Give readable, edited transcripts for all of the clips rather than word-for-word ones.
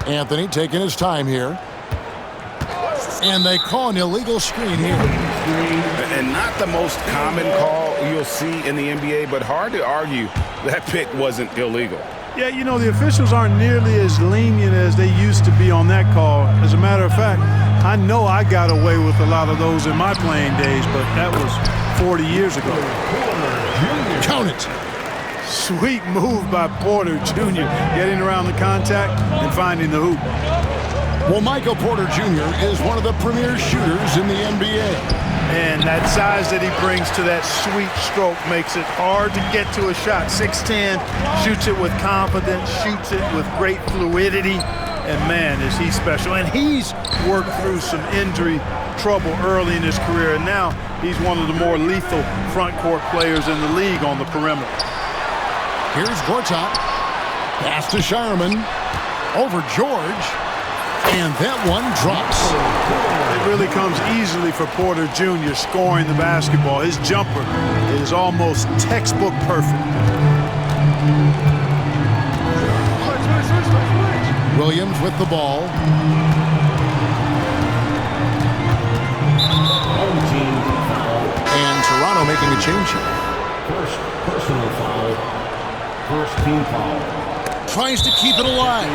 Anthony taking his time here. And they call an illegal screen here. And not the most common call you'll see in the NBA, but hard to argue that pick wasn't illegal. Yeah, you know, the officials aren't nearly as lenient as they used to be on that call. As a matter of fact, I know I got away with a lot of those in my playing days, but that was 40 years ago. Count it. Sweet move by Porter Jr., getting around the contact and finding the hoop. Well, Michael Porter Jr. is one of the premier shooters in the NBA. And that size that he brings to that sweet stroke makes it hard to get to a shot. 6'10", shoots it with confidence, shoots it with great fluidity. And man, is he special. And he's worked through some injury trouble early in his career. And now he's one of the more lethal front court players in the league on the perimeter. Here's Gortat. Pass to Shireman. Over George. And that one drops. It really comes easily for Porter Jr. scoring the basketball. His jumper is almost textbook perfect. Williams with the ball. And Toronto making a change here. First personal foul. First team foul. Tries to keep it alive.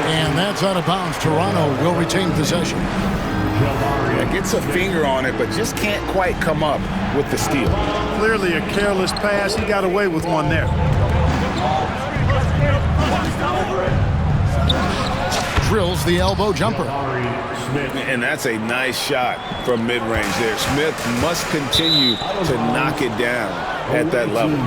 And that's out of bounds. Toronto will retain possession. Yeah, gets a finger on it, but just can't quite come up with the steal. Clearly a careless pass. He got away with one there. Drills the elbow jumper. And that's a nice shot from mid-range there. Smith must continue to knock it down at that level.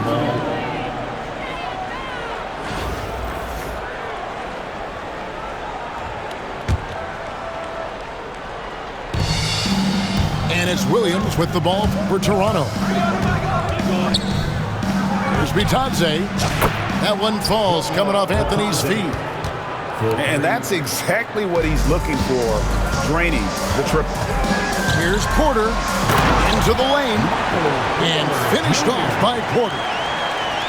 And it's Williams with the ball for Toronto. Here's Bitadze. That one falls coming off Anthony's feet. And that's exactly what he's looking for, draining the triple. Here's Porter into the lane and finished off by Porter.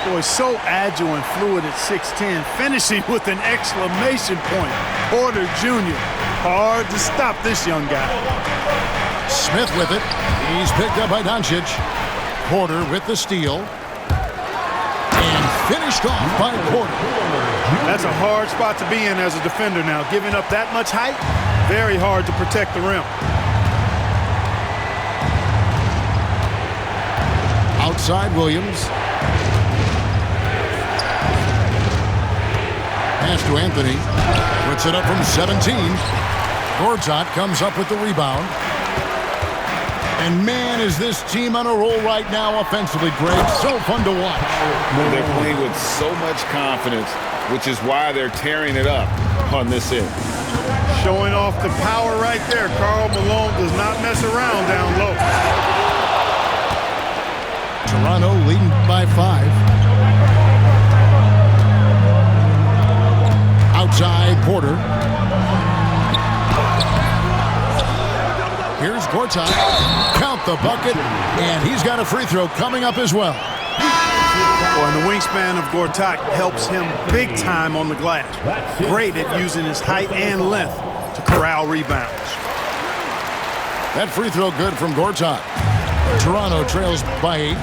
Boy, so agile and fluid at 6'10", finishing with an exclamation point. Porter Jr., hard to stop this young guy. Smith with it. He's picked up by Doncic. Porter with the steal. And finished off by Porter. That's a hard spot to be in as a defender now. Giving up that much height, very hard to protect the rim. Outside Williams. Pass to Anthony. Puts it up from 17. Gortat comes up with the rebound. And man, is this team on a roll right now offensively, Greg. So fun to watch. They're playing with so much confidence, which is why they're tearing it up on this end. Showing off the power right there. Karl Malone does not mess around down low. Toronto leading by 5. Outside Porter. Here's Gortat. Count the bucket, and he's got a free throw coming up as well. Well, and the wingspan of Gortat helps him big time on the glass. Great at using his height and length to corral rebounds. That free throw good from Gortat. Toronto trails by 8.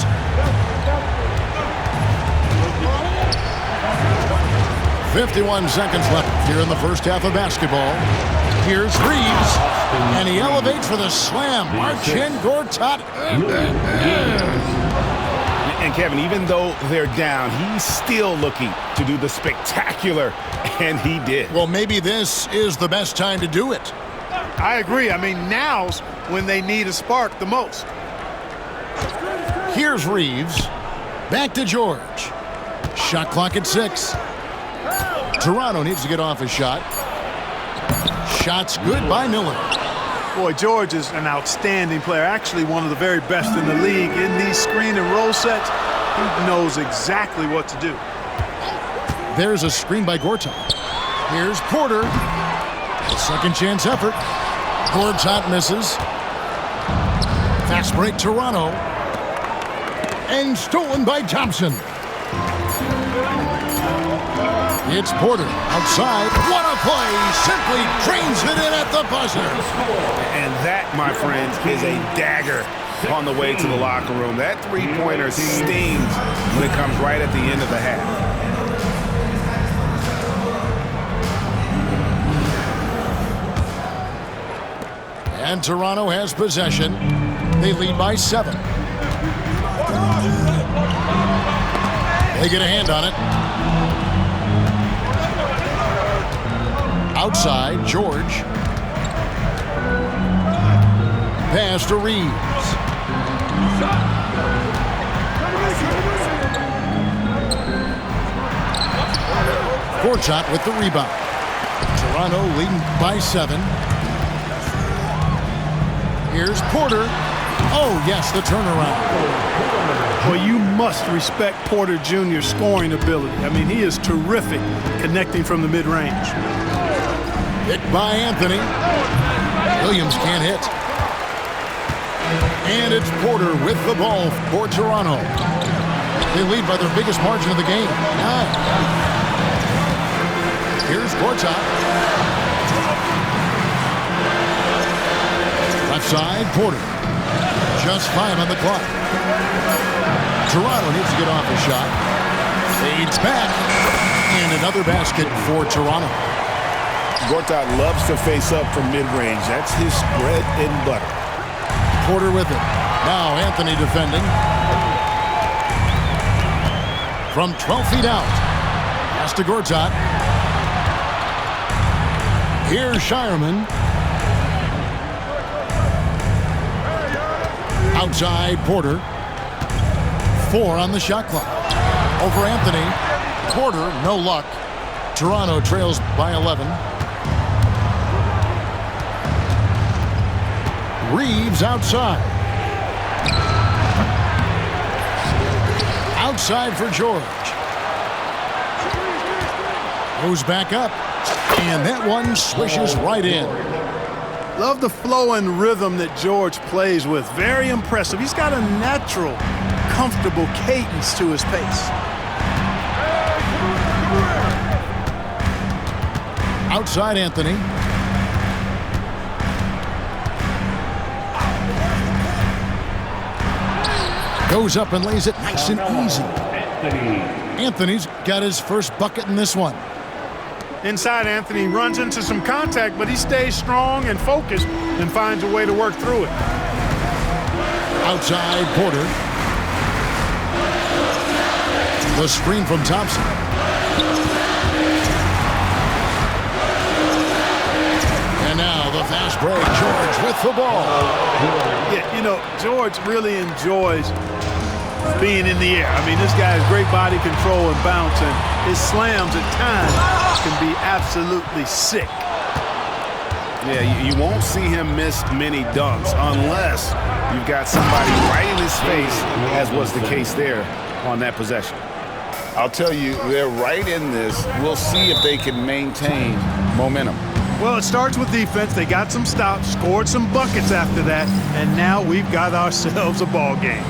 "51 seconds left here in the first half of basketball. Here's Reeves, and he elevates for the slam. Marcin Gortat. And Kevin, even though they're down, he's still looking to do the spectacular, and he did. Well, maybe this is the best time to do it. I agree. I mean, now's when they need a spark the most. Here's Reeves. Back to George. Shot clock at 6. Toronto needs to get off a shot. Shot's good by Miller. Boy, George is an outstanding player. Actually, one of the very best in the league. In these screen and roll sets, he knows exactly what to do. There's a screen by Gortat. Here's Porter. A second chance effort. Gortat misses. Fast break Toronto. And stolen by Thompson. It's Porter outside. What a play! Simply drains it in at the buzzer. And that, my friends, is a dagger on the way to the locker room. That three-pointer stings when it comes right at the end of the half. And Toronto has possession. They lead by 7. They get a hand on it. Outside, George. Pass to Reeves. Gortat with the rebound. Toronto leading by 7. Here's Porter. Oh, yes, the turnaround. Well, you must respect Porter Jr.'s scoring ability. I mean, he is terrific connecting from the mid-range. Hit by Anthony. Williams can't hit. And it's Porter with the ball for Toronto. They lead by their biggest margin of the game, 9. Here's Gortat. Left side, Porter. Just 5 on the clock. Toronto needs to get off a shot. Fades back. And another basket for Toronto. Gortat loves to face up from mid-range. That's his bread and butter. Porter with it. Now Anthony defending. From 12 feet out. Pass to Gortat. Here's Shireman. Outside Porter. 4 on the shot clock. Over Anthony. Porter, no luck. Toronto trails by 11. Reeves outside. Outside for George. Goes back up. And that one swishes right in. Love the flow and rhythm that George plays with. Very impressive. He's got a natural, comfortable cadence to his pace. Outside Anthony. Goes up and lays it nice and easy. Anthony's got his first bucket in this one. Inside, Anthony runs into some contact, but he stays strong and focused and finds a way to work through it. Outside Porter. The screen from Thompson. And now the fast break. George with the ball. Yeah, you know, George really enjoys being in the air. I mean, this guy has great body control and bounce, and his slams at times can be absolutely sick. Yeah, you won't see him miss many dunks unless you've got somebody right in his face, as was the case there on that possession. I'll tell you, they're right in this. We'll see if they can maintain momentum. Well, it starts with defense. They got some stops, scored some buckets after that, and now we've got ourselves a ball game.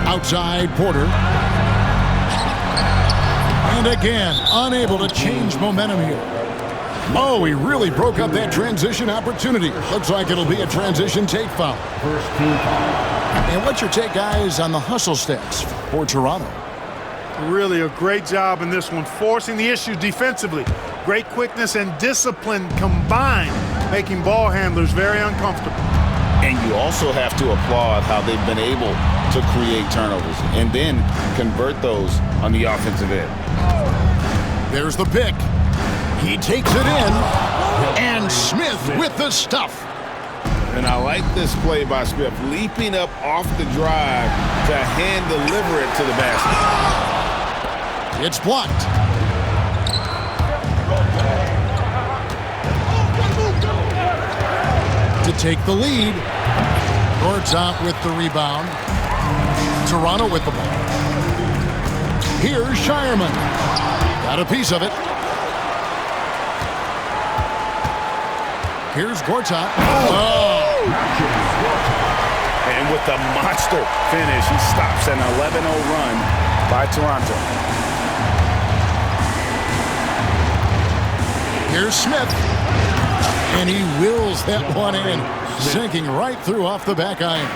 Outside Porter. And again, unable to change momentum here. Oh, he really broke up that transition opportunity. Looks like it'll be a transition take foul. First team foul. And what's your take, guys, on the hustle stats for Toronto? Really a great job in this one, forcing the issue defensively. Great quickness and discipline combined, making ball handlers very uncomfortable. And you also have to applaud how they've been able to create turnovers and then convert those on the offensive end. There's the pick. He takes it in. And Smith with the stuff. And I like this play by Smith, leaping up off the drive to hand deliver it to the basket. It's blocked. To take the lead. Gortat with the rebound. Toronto with the ball. Here's Shireman. Got a piece of it. Here's Gortat. Oh! And with the monster finish, he stops an 11-0 run by Toronto. Here's Smith. And he wills that one in, sinking right through off the back iron.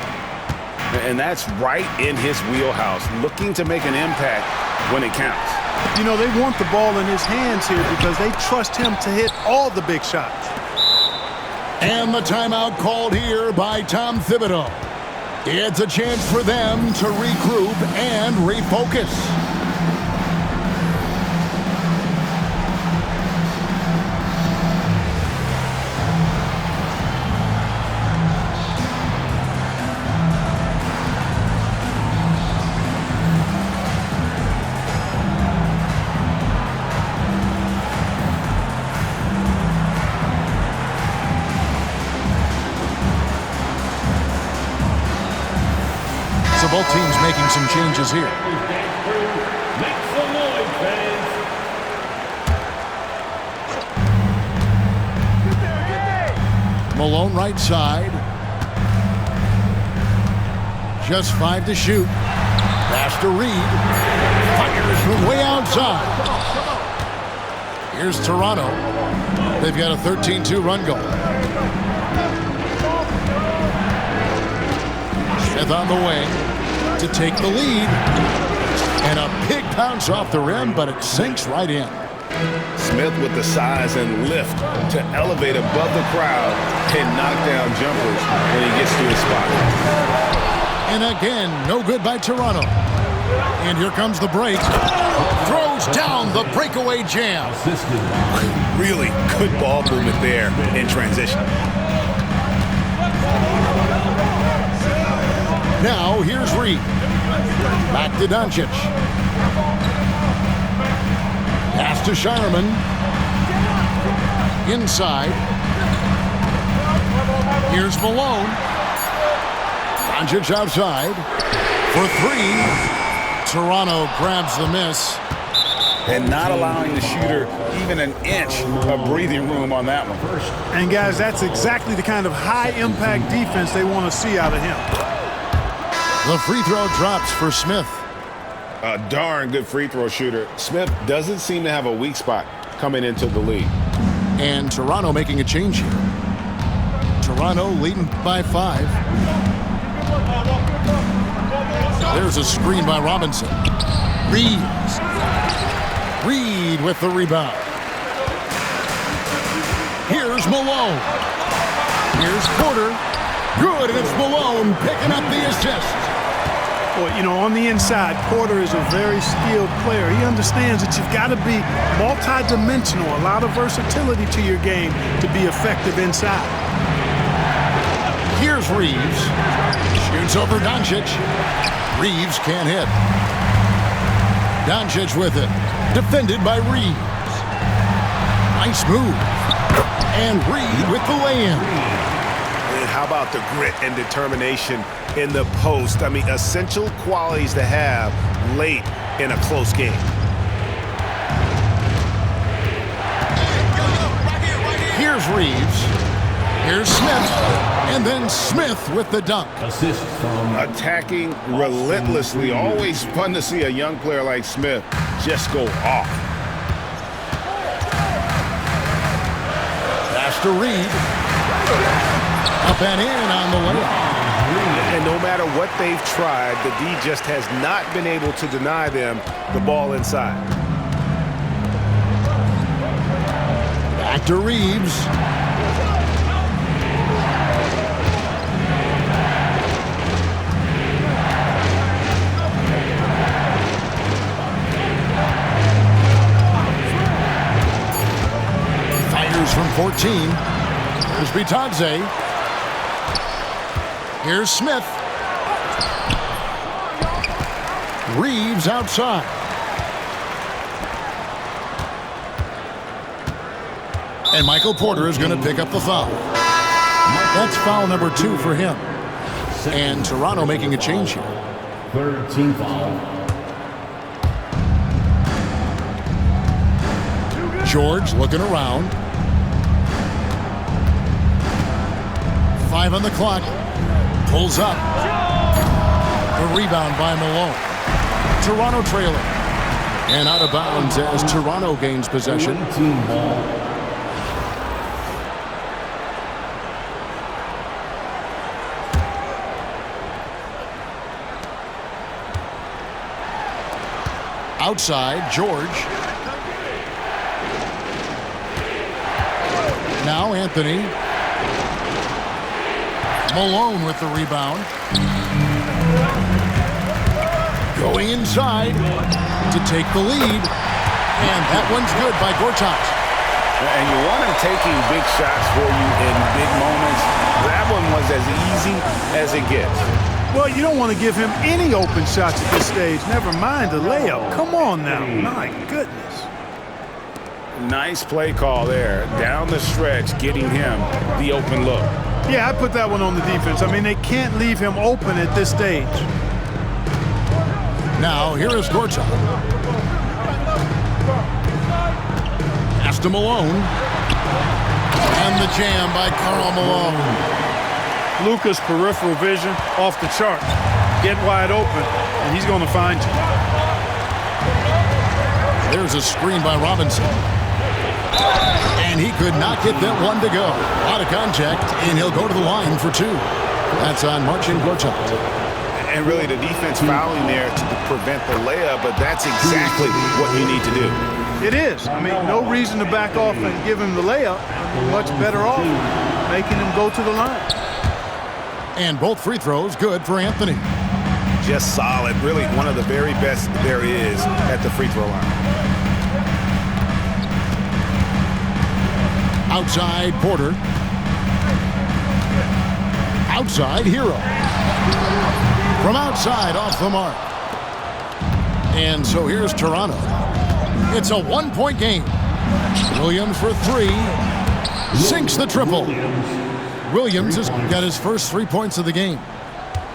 And that's right in his wheelhouse, looking to make an impact when it counts. You know, they want the ball in his hands here because they trust him to hit all the big shots. And the timeout called here by Tom Thibodeau. It's a chance for them to regroup and refocus. So both teams making some changes here. Malone right side. Just 5 to shoot. Pass to Reed. Fires from way outside. Here's Toronto. They've got a 13-2 run going. Smith on the wing to take the lead. And a big bounce off the rim, but it sinks right in. Smith with the size and lift to elevate above the crowd and knock down jumpers when he gets to his spot. And again, no good by Toronto. And here comes the break. Throws down the breakaway jam. Really good ball movement there in transition. Now here's Reed. Back to Doncic. Pass to Shireman. Inside. Here's Malone. Doncic outside. For 3. Toronto grabs the miss. And not allowing the shooter even an inch of breathing room on that one. And guys, that's exactly the kind of high-impact defense they want to see out of him. The free throw drops for Smith. A darn good free throw shooter. Smith doesn't seem to have a weak spot coming into the league. And Toronto making a change here. Toronto leading by 5. There's a screen by Robinson. Reed with the rebound. Here's Malone. Here's Porter. Good, and it's Malone picking up the assist. Well, you know, on the inside, Porter is a very skilled player. He understands that you've got to be multi-dimensional, a lot of versatility to your game to be effective inside. Here's Reeves. Shoots over Doncic. Reeves can't hit. Doncic with it. Defended by Reeves. Nice move. And Reed with the lay-in. And how about the grit and determination in the post? I mean, essential qualities to have late in a close game. Here's Reeves. Here's Smith. And then Smith with the dunk. Assist from Attacking relentlessly. Always fun to see a young player like Smith just go off. Pass to Reed. Up and in on the layup. And no matter what they've tried, the D just has not been able to deny them the ball inside. Back to Reeves. Fires from 14. Here's Bitadze. Here's Smith. Reeves outside. And Michael Porter is going to pick up the foul. That's foul number 2 for him. And Toronto making a change here. Third team foul. George looking around. 5 on the clock. Pulls up. The rebound by Malone. Toronto trailing. And out of bounds as Toronto gains possession. Team ball. Outside, George. Now Anthony. Malone with the rebound. Going inside to take the lead. And that one's good by Gortat. And you want him taking big shots for you in big moments. That one was as easy as it gets. Well, you don't want to give him any open shots at this stage. Never mind the layup. Come on now. My goodness. Nice play call there. Down the stretch, getting him the open look. Yeah, I put that one on the defense. I mean, they can't leave him open at this stage. Now, here is Gortat. Pass to Malone. And the jam by Karl Malone. Luka's peripheral vision off the chart. Get wide open, and he's going to find you. There's a screen by Robinson. And he could not get that one to go. Out of contact, and he'll go to the line for 2. That's on Marcin Gortat. And really the defense fouling there to prevent the layup, but that's exactly what you need to do. It is. I mean, no reason to back off and give him the layup. Much better off making him go to the line. And both free throws good for Anthony. Just solid. Really one of the very best there is at the free throw line. Outside, Porter. Outside, Hero. From outside, off the mark. And so here's Toronto. It's a 1-point game. Williams for 3. Sinks the triple. Williams has got his first 3 points of the game.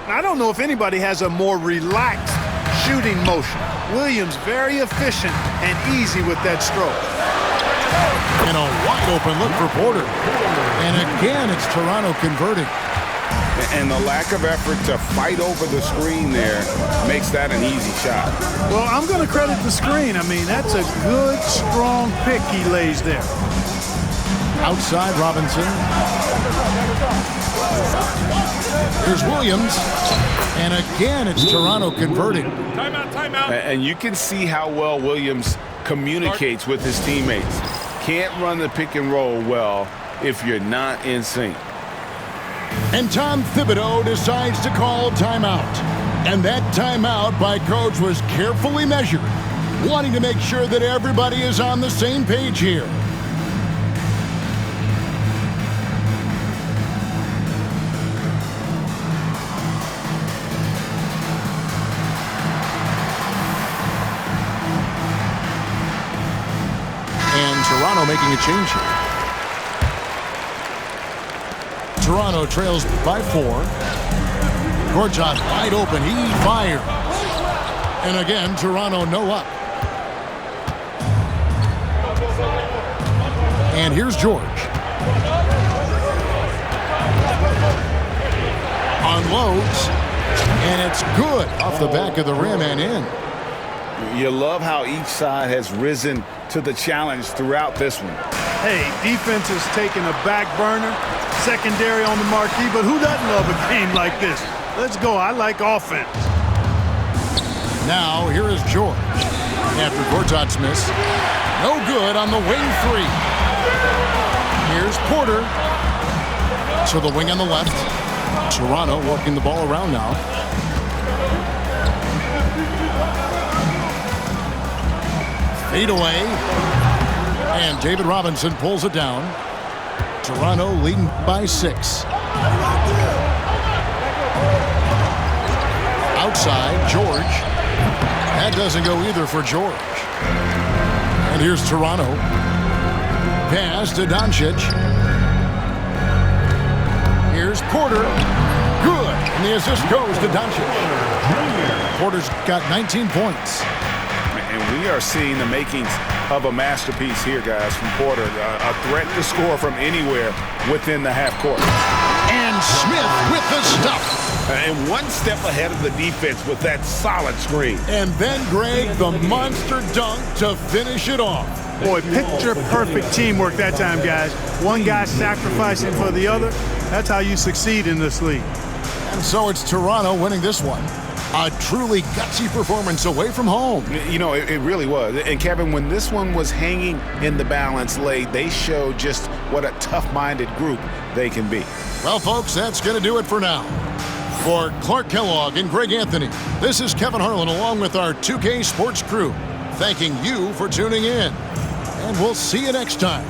I don't know if anybody has a more relaxed shooting motion. Williams very efficient and easy with that stroke. And a wide open look for Porter. And again, it's Toronto converting. And the lack of effort to fight over the screen there makes that an easy shot. Well, I'm going to credit the screen. I mean, that's a good, strong pick he lays there. Outside, Robinson. Here's Williams. And again, it's Toronto converting. Timeout. And you can see how well Williams communicates with his teammates. Can't run the pick and roll well if you're not in sync. And Tom Thibodeau decides to call timeout. And that timeout by Coach was carefully measured, wanting to make sure that everybody is on the same page here. And Toronto making a change here. Toronto trails by 4. Gortat wide open. He fires. And again, Toronto no up. And here's George. Unloads. And it's good off the back of the rim and in. You love how each side has risen to the challenge throughout this one. Hey, defense is taking a back burner, secondary on the marquee, but who doesn't love a game like this? Let's go. I like offense. Now, here is George. After Gortat's miss. No good on the wing 3. Here's Porter. To the wing on the left. Toronto working the ball around now. Fade away. And David Robinson pulls it down. Toronto leading by 6. side, George. That doesn't go either for George. And here's Toronto. Pass to Doncic. Here's Porter. Good. And the assist goes to Doncic. Porter's got 19 points. And we are seeing the makings of a masterpiece here, guys, from Porter. A threat to score from anywhere within the half court. And Smith with the stuff. And one step ahead of the defense with that solid screen. And then Greg, the monster dunk to finish it off. Boy, picture-perfect teamwork that time, guys. One guy sacrificing for the other. That's how you succeed in this league. And so it's Toronto winning this one. A truly gutsy performance away from home. You know, it really was. And, Kevin, when this one was hanging in the balance late, they showed just what a tough-minded group they can be. Well, folks, that's going to do it for now. For Clark Kellogg and Greg Anthony, this is Kevin Harlan along with our 2K Sports crew, thanking you for tuning in. And we'll see you next time.